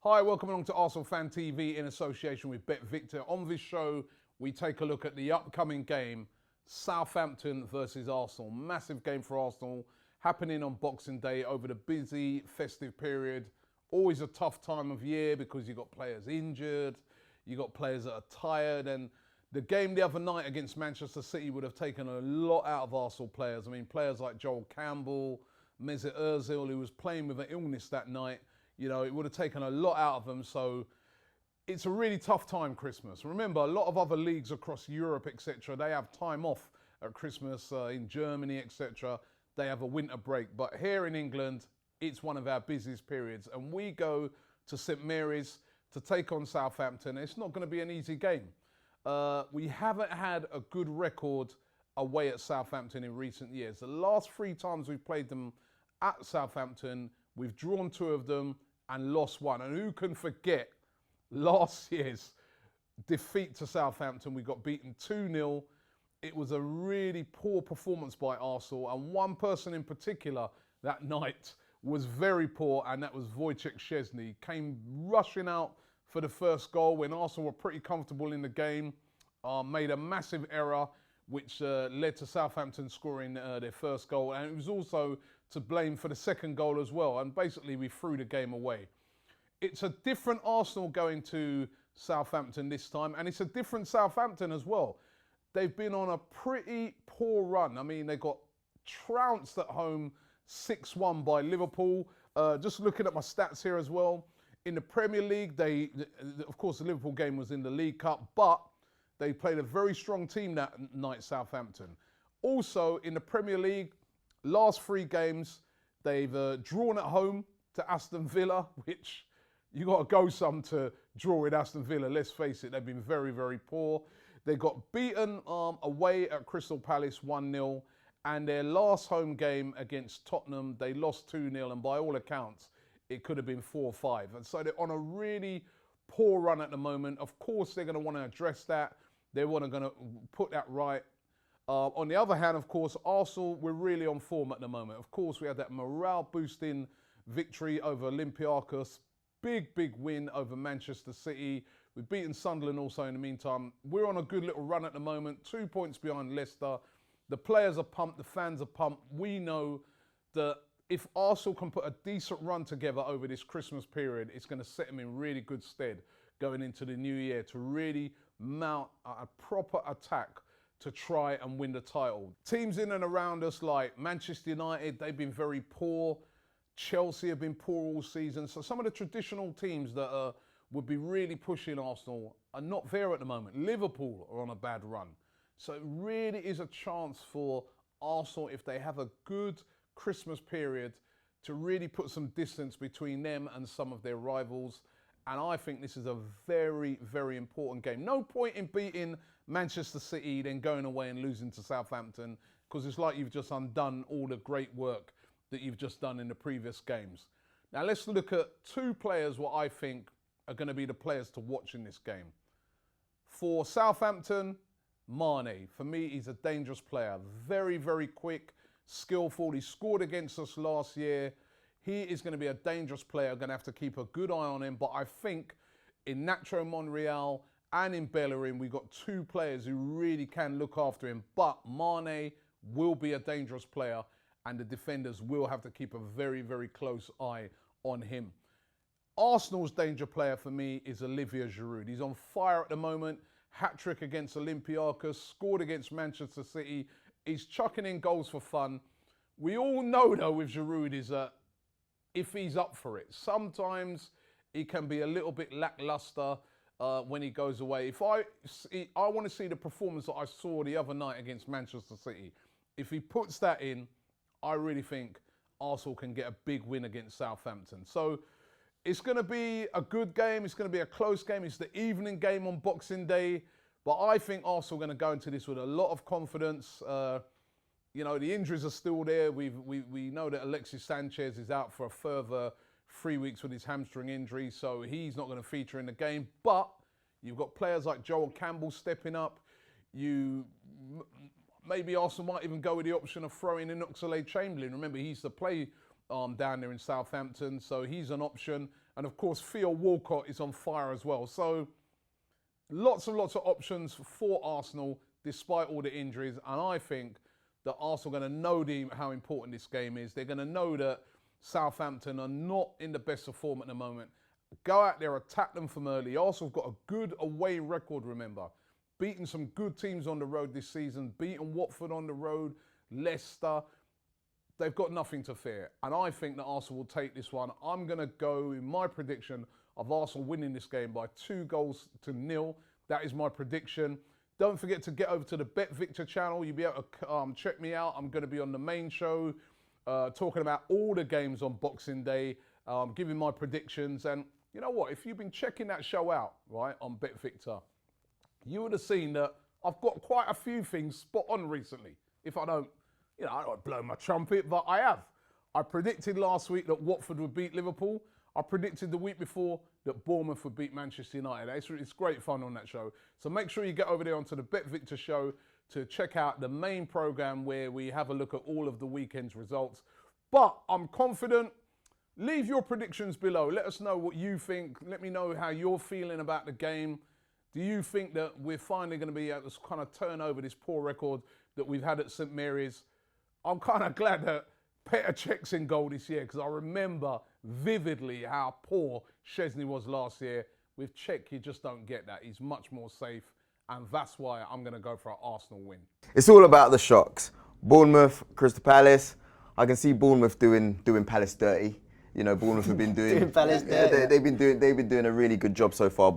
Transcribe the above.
Hi, welcome along to Arsenal Fan TV in association with Bet Victor. On this show, we take a look at the upcoming game, Southampton versus Arsenal. Massive game for Arsenal, happening on Boxing Day over the busy festive period. Always a tough time of year because you've got players injured, you've got players that are tired, and the game the other night against Manchester City would have taken a lot out of Arsenal players. I mean, players like Joel Campbell, Mesut Ozil, who was playing with an illness that night, you know, it would have taken a lot out of them. So it's a really tough time, Christmas. Remember, a lot of other leagues across Europe, etc., they have time off at Christmas. In Germany, etc., they have a winter break. But here in England, it's one of our busiest periods. And we go to St Mary's to take on Southampton. It's not going to be an easy game. We haven't had a good record away at Southampton in recent years. The last 3 times we've played them at Southampton, we've drawn 2 of them and lost 1. And who can forget last year's defeat to Southampton? We got beaten 2-0. It was a really poor performance by Arsenal. And one person in particular that night was very poor, and that was Wojciech Szczesny. Came rushing out for the first goal when Arsenal were pretty comfortable in the game. Made a massive error, which led to Southampton scoring their first goal. And it was also to blame for the second goal as well. And basically, we threw the game away. It's a different Arsenal going to Southampton this time. And it's a different Southampton as well. They've been on a pretty poor run. I mean, they got trounced at home 6-1 by Liverpool. Just looking at my stats here as well. In the Premier League, of course, the Liverpool game was in the League Cup, but they played a very strong team that night, Southampton. Also, in the Premier League, last 3 games, they've drawn at home to Aston Villa, which you got to go some to draw with Aston Villa. Let's face it, they've been very, very poor. They got beaten away at Crystal Palace 1-0, and their last home game against Tottenham, they lost 2-0, and by all accounts, it could have been 4-5. And so they're on a really poor run at the moment. Of course, they're going to want to address that. They're going to put that right. On the other hand, of course, Arsenal, we're really on form at the moment. Of course, we had that morale-boosting victory over Olympiacos. Big, big win over Manchester City. We've beaten Sunderland also in the meantime. We're on a good little run at the moment. 2 points behind Leicester. The players are pumped. The fans are pumped. We know that if Arsenal can put a decent run together over this Christmas period, it's going to set them in really good stead going into the new year to really mount a proper attack to try and win the title. Teams in and around us like Manchester United, they've been very poor. Chelsea have been poor all season. So some of the traditional teams that would be really pushing Arsenal are not there at the moment. Liverpool are on a bad run. So it really is a chance for Arsenal, if they have a good Christmas period, to really put some distance between them and some of their rivals. And I think this is a very, very important game. No point in beating Manchester City, then going away and losing to Southampton, because it's like you've just undone all the great work that you've just done in the previous games. Now let's look at 2 players what I think are going to be the players to watch in this game. For Southampton, Mane. For me, he's a dangerous player. Very, very quick, skillful. He scored against us last year. He is going to be a dangerous player. Going to have to keep a good eye on him. But I think in Nacho Monreal and in Bellerin, we've got 2 players who really can look after him. But Mane will be a dangerous player, and the defenders will have to keep a very, very close eye on him. Arsenal's danger player for me is Olivier Giroud. He's on fire at the moment. Hat-trick against Olympiacos, scored against Manchester City. He's chucking in goals for fun. We all know, though, with Giroud is that if he's up for it, sometimes he can be a little bit lackluster when he goes away. I want to see the performance that I saw the other night against Manchester City. If he puts that in, I really think Arsenal can get a big win against Southampton. So it's going to be a good game. It's going to be a close game. It's the evening game on Boxing Day. But I think Arsenal are going to go into this with a lot of confidence. You know, the injuries are still there. We know that Alexis Sanchez is out for a further 3 weeks with his hamstring injury, so he's not going to feature in the game. But you've got players like Joel Campbell stepping up. Maybe Arsenal might even go with the option of throwing in Oxlade-Chamberlain. Remember, he used to play down there in Southampton, so he's an option. And of course, Theo Walcott is on fire as well. So lots and lots of options for Arsenal, despite all the injuries. And I think that Arsenal are going to know how important this game is. They're going to know that Southampton are not in the best of form at the moment. Go out there, attack them from early. Arsenal have got a good away record, remember. Beaten some good teams on the road this season. Beaten Watford on the road, Leicester. They've got nothing to fear. And I think that Arsenal will take this one. I'm going to go in my prediction of Arsenal winning this game by 2-0. That is my prediction. Don't forget to get over to the Bet Victor channel. You'll be able to check me out. I'm going to be on the main show talking about all the games on Boxing Day, giving my predictions. And you know what? If you've been checking that show out, right, on Bet Victor, you would have seen that I've got quite a few things spot on recently. If I don't, I don't blow my trumpet, but I have. I predicted last week that Watford would beat Liverpool. I predicted the week before that Bournemouth would beat Manchester United. It's great fun on that show. So make sure you get over there onto the Bet Victor show to check out the main program where we have a look at all of the weekend's results. But I'm confident. Leave your predictions below. Let us know what you think. Let me know how you're feeling about the game. Do you think that we're finally going to be able to kind of turn over this poor record that we've had at St Mary's? I'm kind of glad that Petr Cech's in goal this year because I remember vividly how poor Szczesny was last year. With Cech, you just don't get that. He's much more safe, and that's why I'm going to go for an Arsenal win. It's all about the shocks. Bournemouth, Crystal Palace. I can see Bournemouth doing Palace dirty. Bournemouth have been doing Palace dirty. They've been doing a really good job so far.